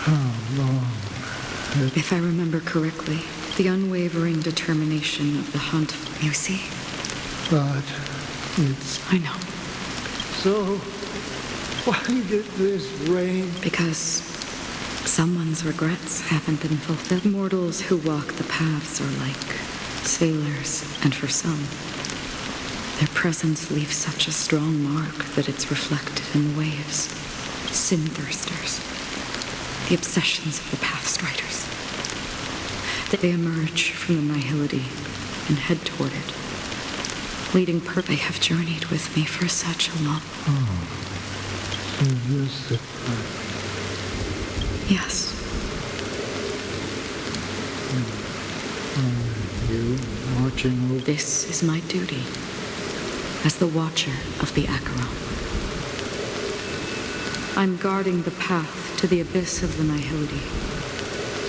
How long? If I remember correctly, the unwavering determination of the hunt, you see? But it's... I know. So, why did this rain? Because someone's regrets haven't been fulfilled. Mortals who walk the paths are like sailors, and for some, their presence leaves such a strong mark that it's reflected in the waves. Sin-thirsters, the obsessions of the pathstriders. They emerge from the nihility and head toward it, leading they have journeyed with me for such a long... So this the path. Yes. Are you watching over? This is my duty as the watcher of the Acheron. I'm guarding the path to the abyss of the nihility,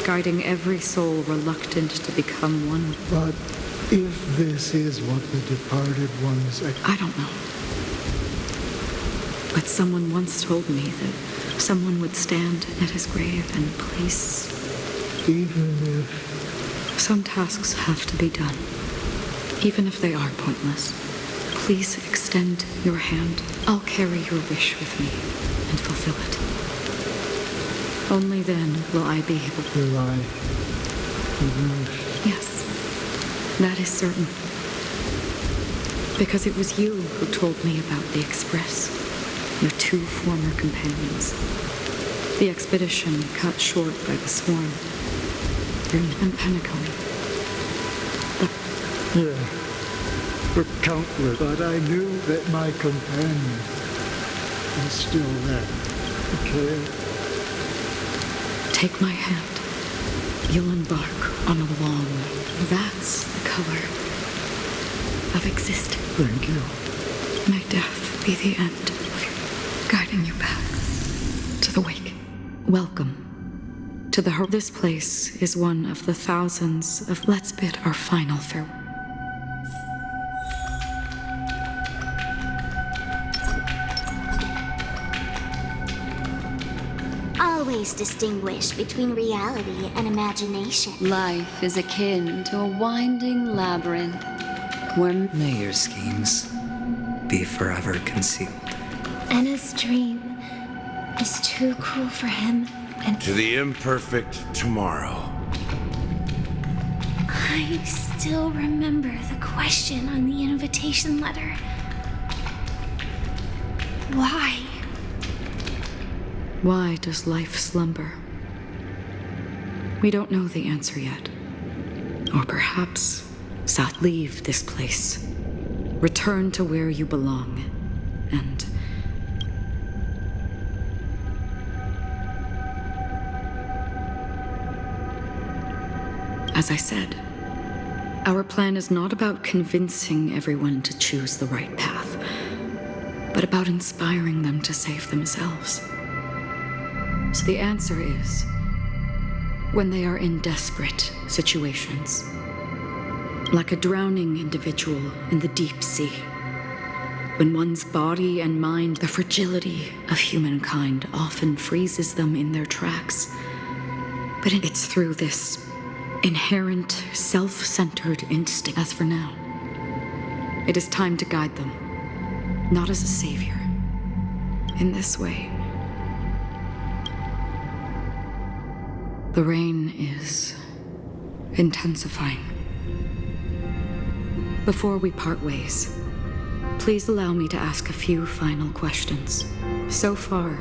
guiding every soul reluctant to become one. But if this is what the departed ones... I don't know. But someone once told me that someone would stand at his grave and place... Even if... Some tasks have to be done, even if they are pointless. Please extend your hand. I'll carry your wish with me and fulfill it. Only then will I be able to... Will I... Yes, that is certain. Because it was you who told me about the Express, your two former companions. The expedition cut short by the swarm. And Penacony. Yeah, were countless, but I knew that my companion was still there. Okay? Take my hand. You'll embark on a long... That's the color of existence. Thank you. May death be the end of your guiding you back to the wake. Welcome to the This place is one of the thousands of... Let's bid our final farewell. Always distinguish between reality and imagination. Life is akin to a winding labyrinth where... May your schemes be forever concealed. Anna's dream is too cruel for him, and... To the imperfect tomorrow. I still remember the question on the invitation letter. Why? Why does life slumber? We don't know the answer yet. Or perhaps, leave this place. Return to where you belong. And... As I said, our plan is not about convincing everyone to choose the right path, but about inspiring them to save themselves. So the answer is, when they are in desperate situations, like a drowning individual in the deep sea, when one's body and mind, the fragility of humankind often freezes them in their tracks. But it's through this inherent, self-centered instinct. As for now, it is time to guide them, not as a savior. In this way, the rain is intensifying. Before we part ways, please allow me to ask a few final questions. So far,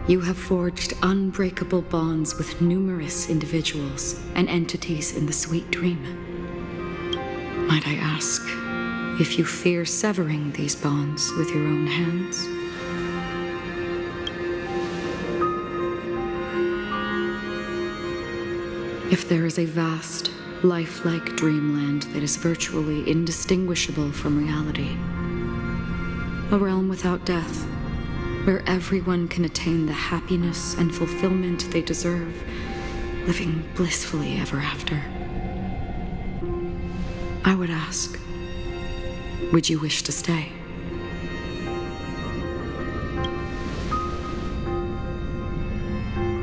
you have forged unbreakable bonds with numerous individuals and entities in the sweet dream. Might I ask if you fear severing these bonds with your own hands? If there is a vast, lifelike dreamland that is virtually indistinguishable from reality, a realm without death, where everyone can attain the happiness and fulfillment they deserve, living blissfully ever after, I would ask, would you wish to stay?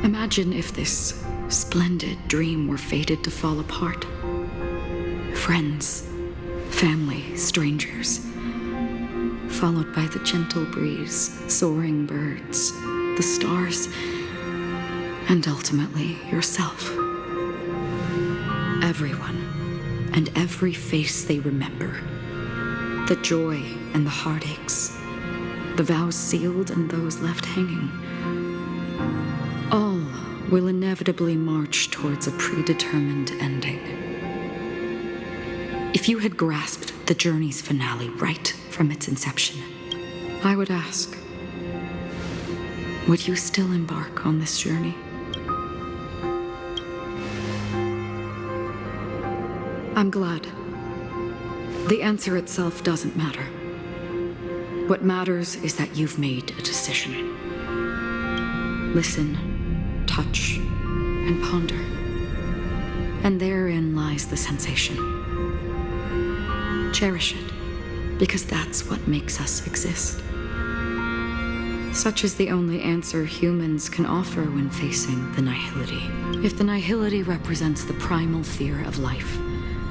Imagine if this splendid dream were fated to fall apart. Friends, family, strangers, followed by the gentle breeze, soaring birds, the stars, and ultimately yourself. Everyone and every face they remember, the joy and the heartaches, the vows sealed and those left hanging, all will inevitably march towards a predetermined ending. If you had grasped the journey's finale right from its inception, I would ask, would you still embark on this journey? I'm glad. The answer itself doesn't matter. What matters is that you've made a decision. Listen, touch, and ponder. And therein lies the sensation. Cherish it, because that's what makes us exist. Such is the only answer humans can offer when facing the nihility. If the nihility represents the primal fear of life,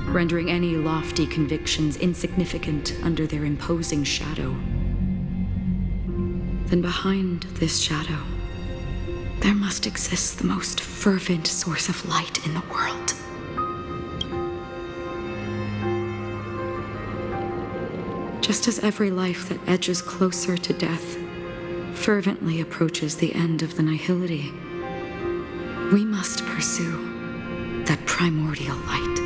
rendering any lofty convictions insignificant under their imposing shadow, then behind this shadow, there must exist the most fervent source of light in the world. Just as every life that edges closer to death fervently approaches the end of the nihility, we must pursue that primordial light.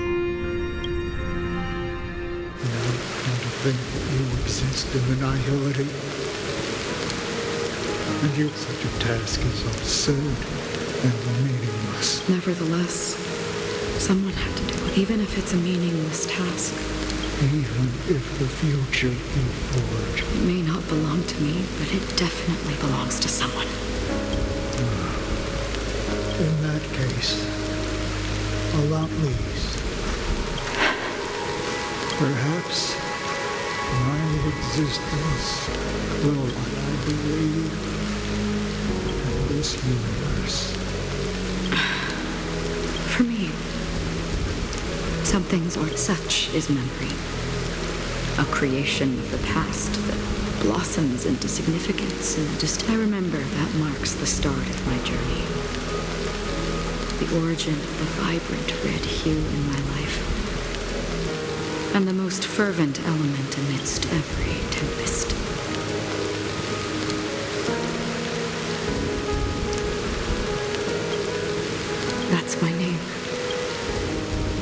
And to think that you exist in the nihility, and yet such a task is absurd and meaningless. Nevertheless, someone had to do it, even if it's a meaningless task. Even if the future you forge It may not belong to me, but it definitely belongs to someone. in that case, allow please. Perhaps my existence will, I believe, in this universe. For me, some things aren't such is memory. A creation of the past that blossoms into significance in the distant. I remember that marks the start of my journey. The origin of the vibrant red hue in my life. And the most fervent element amidst every tempest. That's my name.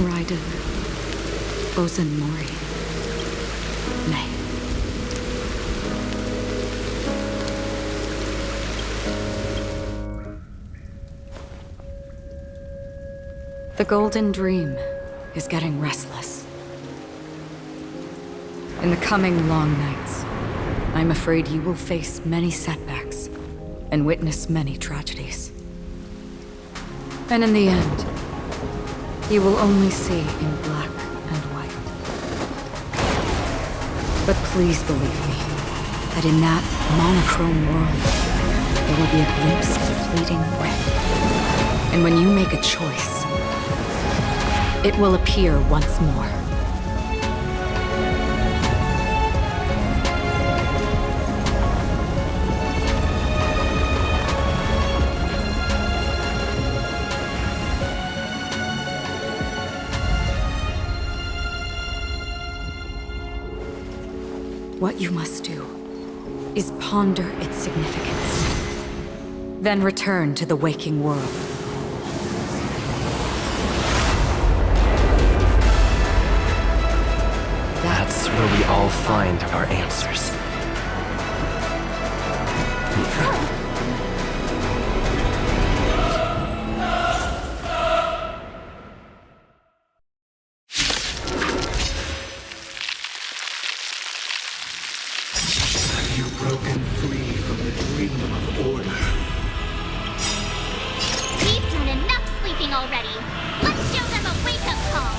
Raiden Ozen Mori. May. The Golden Dream is getting restless. In the coming long nights, I'm afraid you will face many setbacks and witness many tragedies. And in the end, you will only see in black and white. But please believe me, that in that monochrome world, there will be a glimpse of fleeting red. And when you make a choice, it will appear once more. What you must do is ponder its significance, then return to the waking world. That's where we all find our answers. You've broken free from the dream of order. We've done enough sleeping already. Let's show them a wake-up call.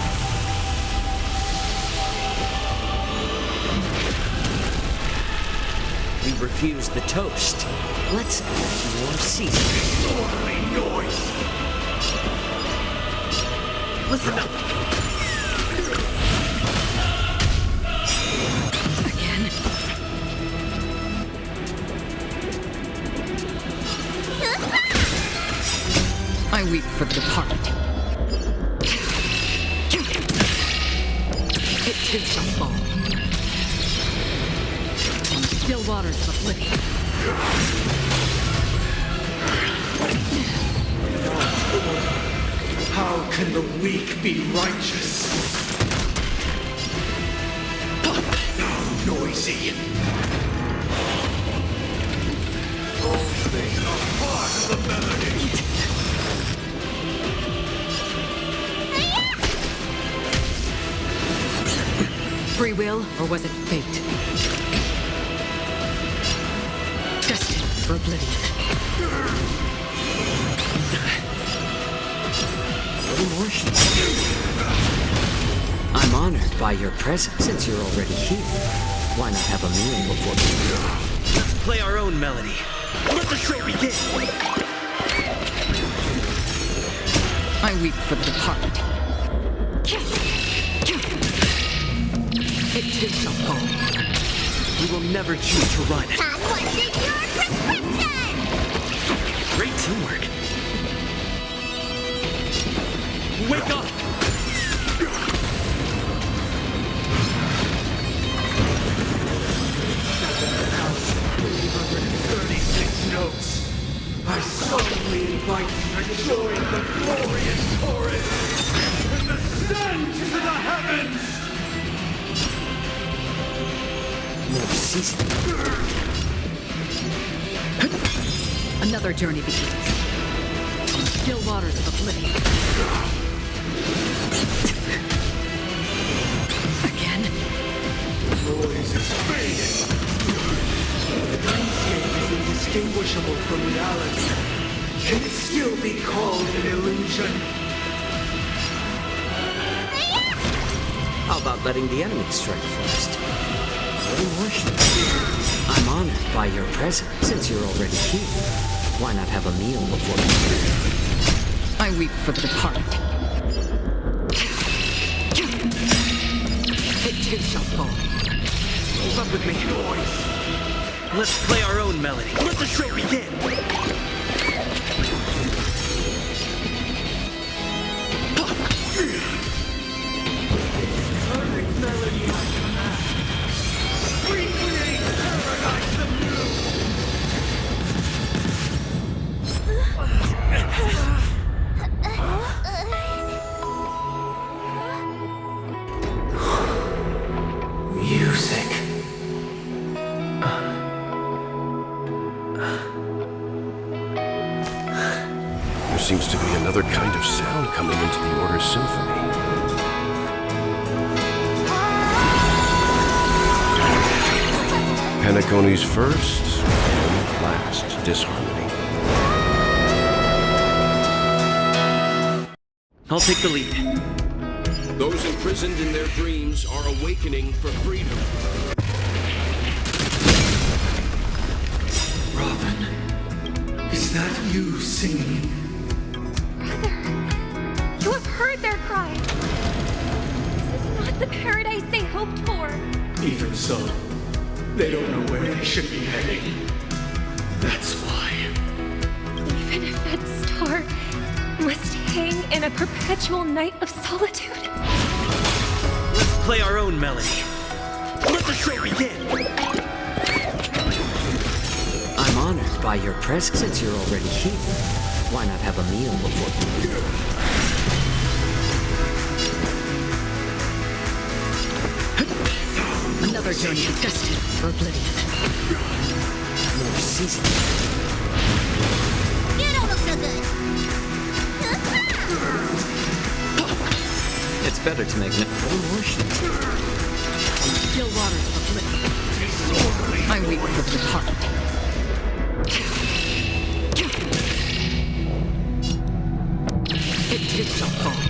We refused the toast. Let's add more seasoning. Disorderly noise! Listen up. Again. I weep for the departed. It too shall fall. On still waters of oblivion. How can the weak be righteous? How noisy! All things are part of the melody! Free will, or was it fate? Destined for oblivion. Emotion. I'm honored by your presence since you're already here. Why not have a meal before we... Let's play our own melody. Let the show begin! I weep for the departed. It too shall fall. We will never choose to run. Todd, what's in your prescription? Great teamwork. Wake up! 36 notes. I solemnly invite you to join the glorious chorus and ascend to the heavens! More seasoning. Another journey begins. On still waters of oblivion. Again. Noise is fading. The landscape is indistinguishable from reality. Can it still be called an illusion? How about letting the enemy strike first? Emotion. I'm honored by your presence since you're already here. Why not have a meal before we... I weep for the departed. It too shall fall. Keep up with me. Let's play our own melody. Let the show begin! Perfect melody I command. Recreate paradise anew. Music. There seems to be another kind of sound coming into the Order's symphony. Penacony's first and last disharmony. I'll take the lead. Those imprisoned in their dreams are awakening for freedom. Robin, is that you singing? You have heard their cry. This is not the paradise they hoped for. Even so, they don't know where they should be heading. That's why. Even if that star must hang in a perpetual night of solitude. Let's play our own melody. Let the show begin! I'm honored by your presence since you're already here. Why not have a meal before we... Another journey destined for oblivion. More seasoning. You don't look so good. It's better to make no emotion. Still waters of oblivion. I weep for the departed. It too shall fall.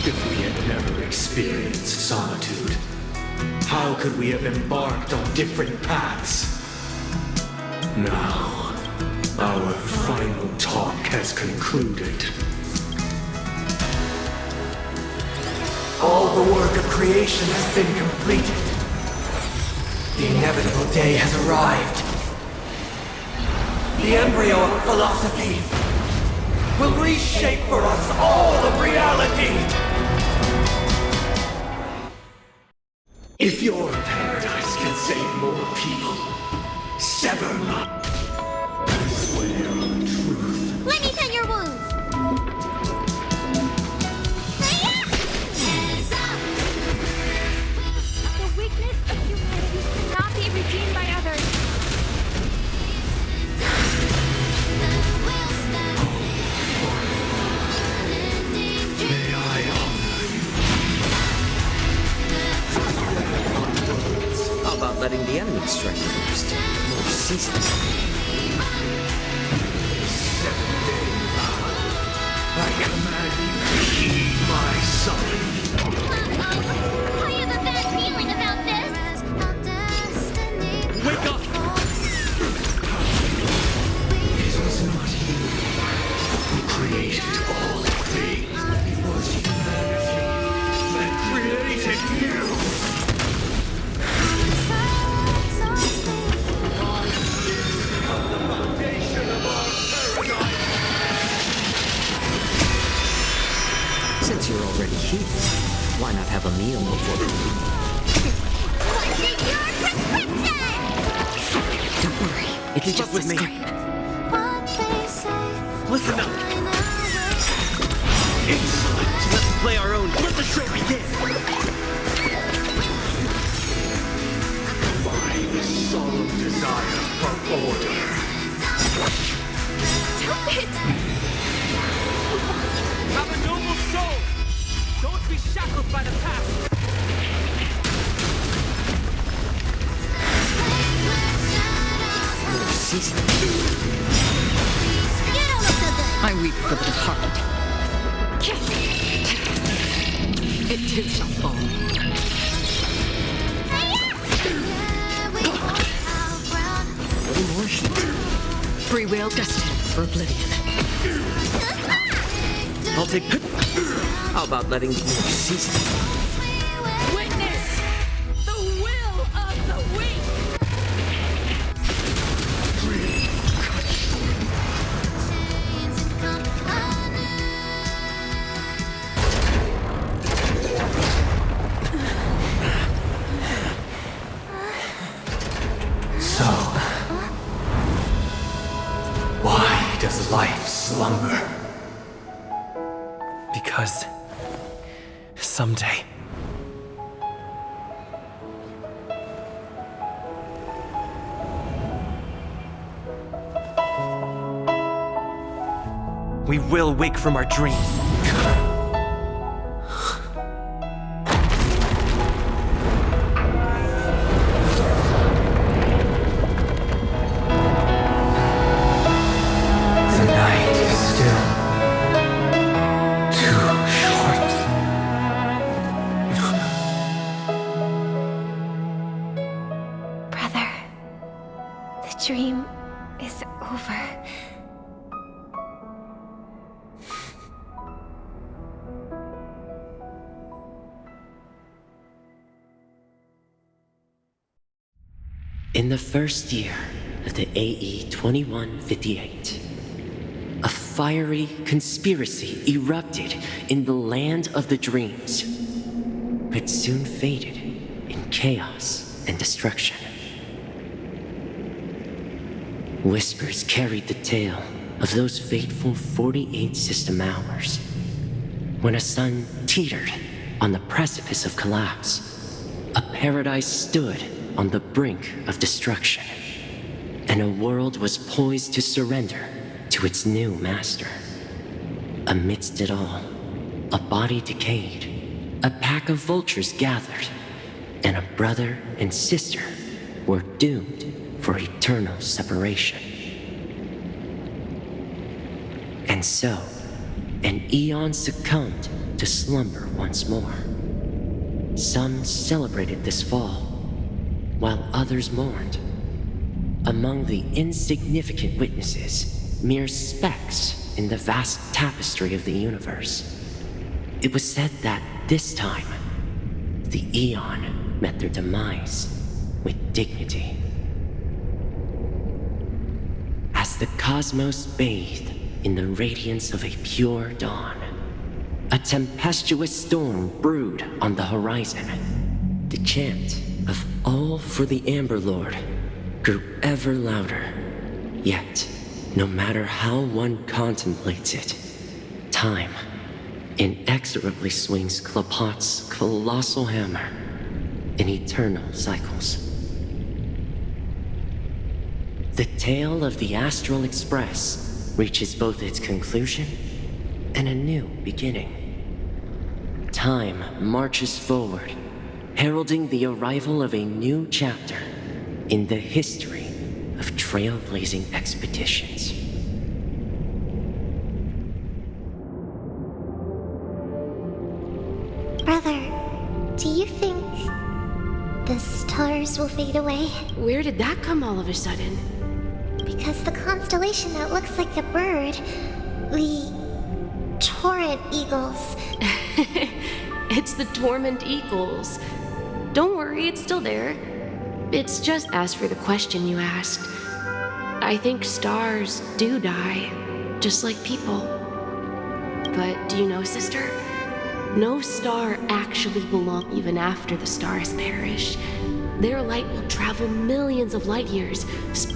If we had never experienced solitude, how could we have embarked on different paths? Now, Our final talk has concluded. All the work of creation has been completed. The inevitable day has arrived. The embryo of philosophy will reshape for us all of reality. If your paradise can save more people, sever not. I swear on truth. Let me tend your wounds! The weakness of humanity cannot be redeemed by others. May I honor you? How about letting the enemy strike first? More seasoned. 7-day vow. I command you to heed my summons. I have a bad feeling about this! Wake up! It was not he who created all things. It was humanity that created you. Become the foundation of our paradise. Since you're already here, why not have a meal before the What's in your prescription? Don't worry. It's Keep just up with a me. scrape. Listen up! Insolent. Let's play our own. Let the show begin! My solemn desire for order. Stop it! Have a noble soul! Don't be shackled by the past! more seasoned? You don't look so good! I weep for the departed. It too shall fall. Little more Free will destined for oblivion. I'll take... How about letting more seasoned? Witness the will of the weak! So, why does life slumber? Because... someday... we will wake from our dreams. The night is still too short. Brother, the dream is over. In the first year of the AE 2158, a fiery conspiracy erupted in the land of the dreams, but soon faded in chaos and destruction. Whispers carried the tale of those fateful 48 system hours, when a sun teetered on the precipice of collapse. A paradise stood on the brink of destruction, and a world was poised to surrender to its new master. Amidst it all, a body decayed, a pack of vultures gathered, and a brother and sister were doomed for eternal separation. And so, an eon succumbed to slumber once more. Some celebrated this fall, while others mourned. among the insignificant witnesses, mere specks in the vast tapestry of the universe. It was said that this time, the Eon met their demise with dignity. As the cosmos bathed in the radiance of a pure dawn, a tempestuous storm brewed on the horizon. The chant of all for the Amber Lord grew ever louder. Yet, no matter how one contemplates it, time inexorably swings Klapot's colossal hammer in eternal cycles. The tale of the Astral Express reaches both its conclusion and a new beginning. Time marches forward, heralding the arrival of a new chapter in the history of trailblazing expeditions. Brother, do you think the stars will fade away? Where did that come all of a sudden? Because the constellation that looks like a bird, the Torrent Eagles. It's the Torment Eagles. Don't worry, it's still there. It's just as for the question you asked. I think stars do die, just like people. But do you know, sister? No star actually belongs even after the star has perished. Their light will travel millions of light years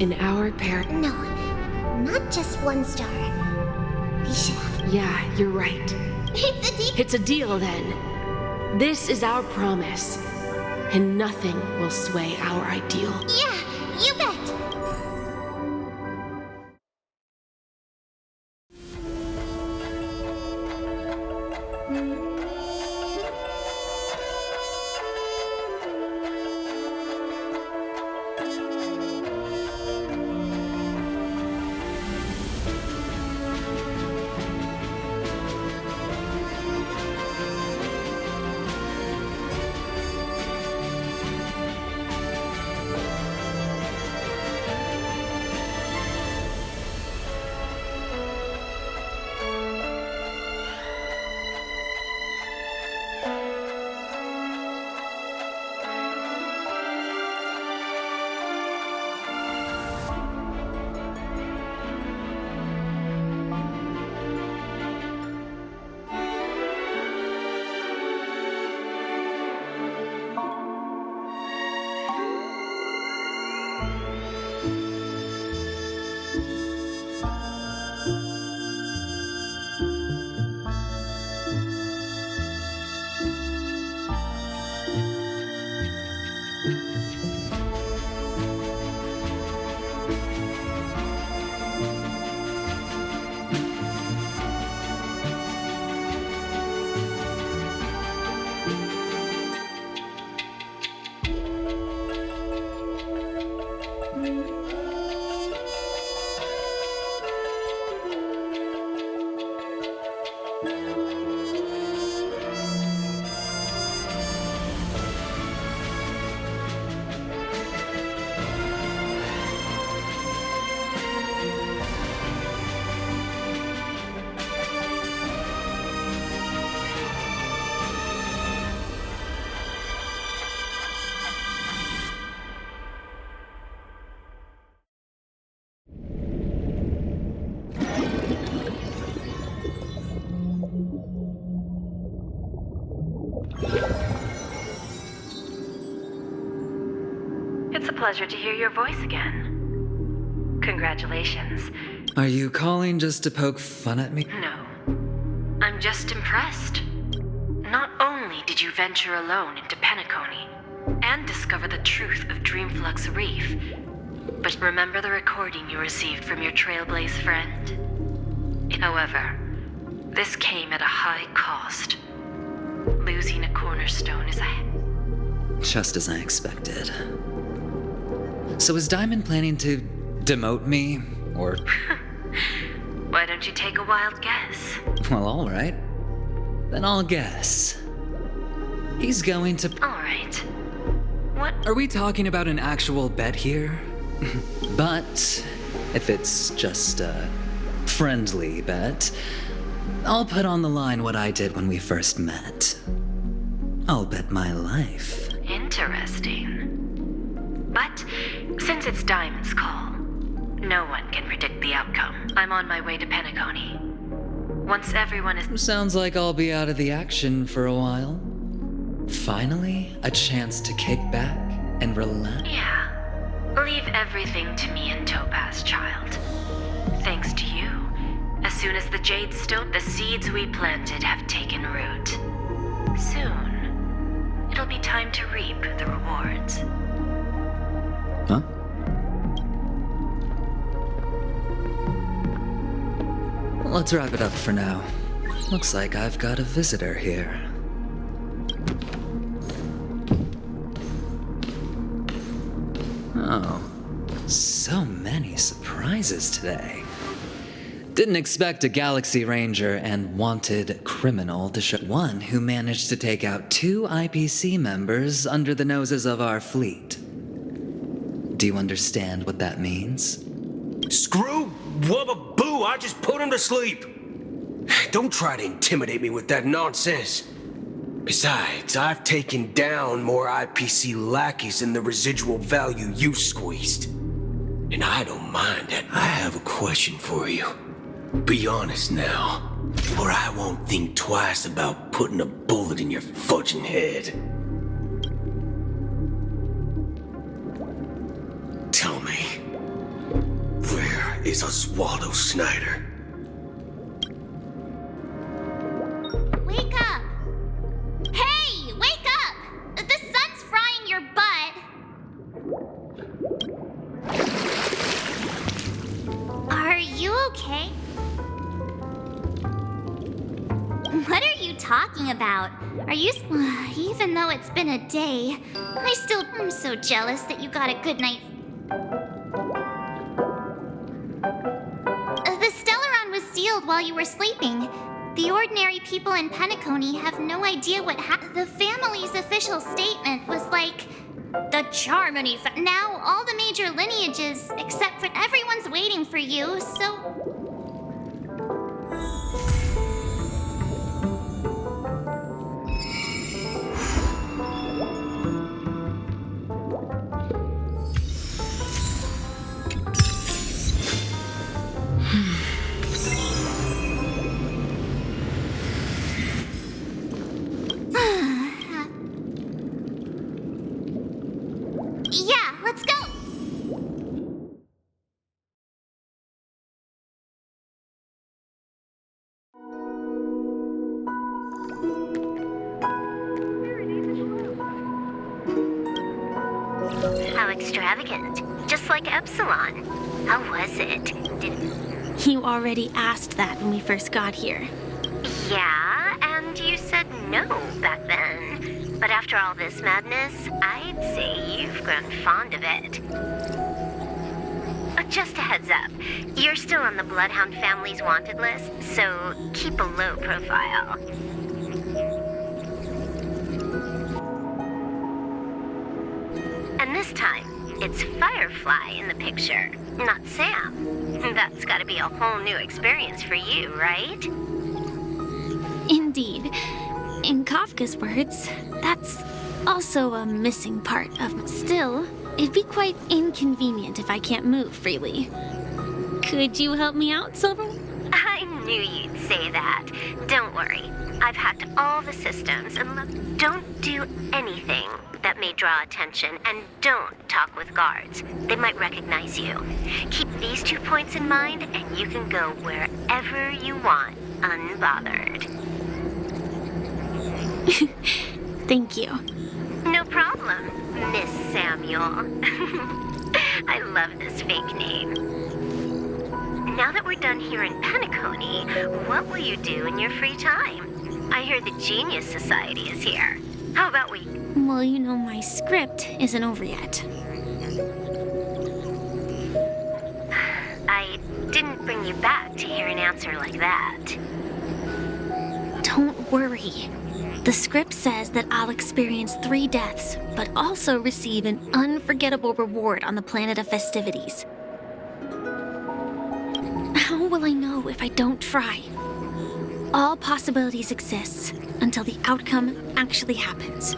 in our No, not just one star. We should have... Yeah, you're right. It's a deal. It's a deal, then. This is our promise, and nothing will sway our ideal. Yeah, you bet. It's a pleasure to hear your voice again. Congratulations. Are you calling just to poke fun at me? No. I'm just impressed. Not only did you venture alone into Penacony and discover the truth of Dreamflux Reef, but remember the recording you received from your Trailblaze friend? However, this came at a high cost. Losing a cornerstone is Just as I expected. So is Diamond planning to demote me, or... Why don't you take a wild guess? Well, alright. Then I'll guess. He's going to... Alright. What... Are we talking about an actual bet here? But if it's just a friendly bet, I'll put on the line what I did when we first met. I'll bet my life. Interesting. But since it's Diamond's call, no one can predict the outcome. I'm on my way to Penacony. Once everyone is... Sounds like I'll be out of the action for a while. Finally, a chance to kick back and relax. Yeah. Leave everything to me and Topaz, child. Thanks to you, as soon as the Jade Stone, the seeds we planted have taken root. Soon, it'll be time to reap the rewards. Huh? Let's wrap it up for now. Looks like I've got a visitor here. Oh, so many surprises today. Didn't expect a Galaxy Ranger and wanted criminal to show one who managed to take out 2 IPC members under the noses of our fleet. Do you understand what that means? Screw wubba boo, I just put him to sleep. Don't try to intimidate me with that nonsense. Besides, I've taken down more IPC lackeys than the residual value you squeezed. And I don't mind that. I have a question for you. Be honest now, or I won't think twice about putting a bullet in your fudging head. Tell me, where is Oswaldo Snyder? Wake up! Hey, wake up! The sun's frying your butt. Are you okay? What are you talking about? Are you... Even though it's been a day, I'm so jealous that you got a good night. The Stellaron was sealed while you were sleeping. The ordinary people in Penacony have no idea what happened. The family's official statement was like, the Charmony now all the major lineages, except for everyone's waiting for you, so... Yeah, let's go! How extravagant. Just like Epsilon. How was it? You already asked that when we first got here. Yeah, and you said no back then. But after all this madness, I'd say you've grown fond of it. Just a heads up, you're still on the Bloodhound family's wanted list, so keep a low profile. And this time, it's Firefly in the picture, not Sam. That's gotta be a whole new experience for you, right? Indeed. In Kafka's words, that's also a missing part of... Still, it'd be quite inconvenient if I can't move freely. Could you help me out, Silver? I knew you'd say that. Don't worry. I've hacked all the systems, and look, don't do anything that may draw attention, and don't talk with guards. They might recognize you. Keep these 2 points in mind, and you can go wherever you want, unbothered. Thank you. No problem, Miss Samuel. I love this fake name. Now that we're done here in Penacony, what will you do in your free time? I hear the Genius Society is here. How about we... Well, you know, my script isn't over yet. I didn't bring you back to hear an answer like that. Don't worry. The script says that I'll experience 3 deaths, but also receive an unforgettable reward on the planet of festivities. How will I know if I don't try? All possibilities exist until the outcome actually happens.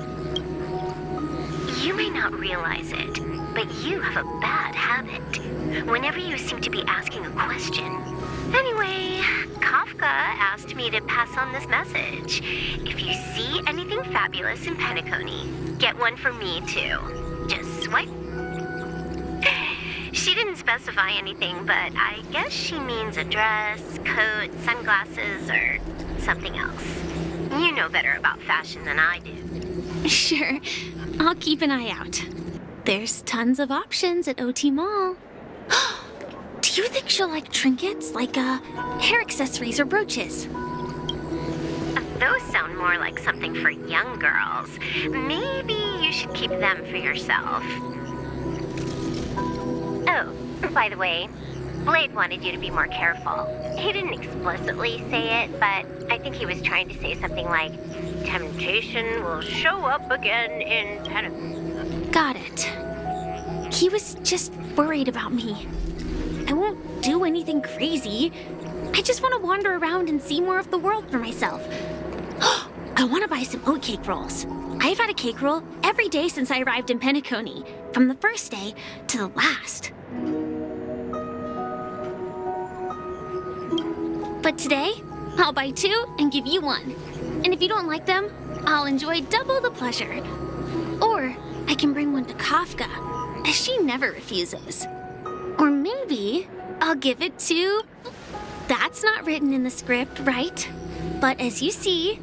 You may not realize it, but you have a bad habit. Whenever you seem to be asking a question. Anyway, Kafka asked me to pass on this message. If you see anything fabulous in Penacony, get one for me too. Just swipe. She didn't specify anything, but I guess she means a dress, coat, sunglasses, or something else. You know better about fashion than I do. Sure, I'll keep an eye out. There's tons of options at OT Mall. Do you think she'll like trinkets, like hair accessories or brooches? Those sound more like something for young girls. Maybe you should keep them for yourself. Oh, by the way, Blade wanted you to be more careful. He didn't explicitly say it, but I think he was trying to say something like, temptation will show up again in Penacony. Got it. He was just worried about me. I won't do anything crazy. I just want to wander around and see more of the world for myself. I want to buy some oatcake rolls. I've had a cake roll every day since I arrived in Penacony, from the first day to the last. But today, I'll buy 2 and give you 1. And if you don't like them, I'll enjoy double the pleasure. Or I can bring one to Kafka, as she never refuses. Or maybe I'll give it to... That's not written in the script, right? But as you see,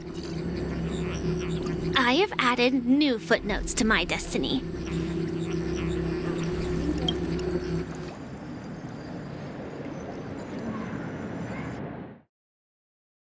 I have added new footnotes to my destiny.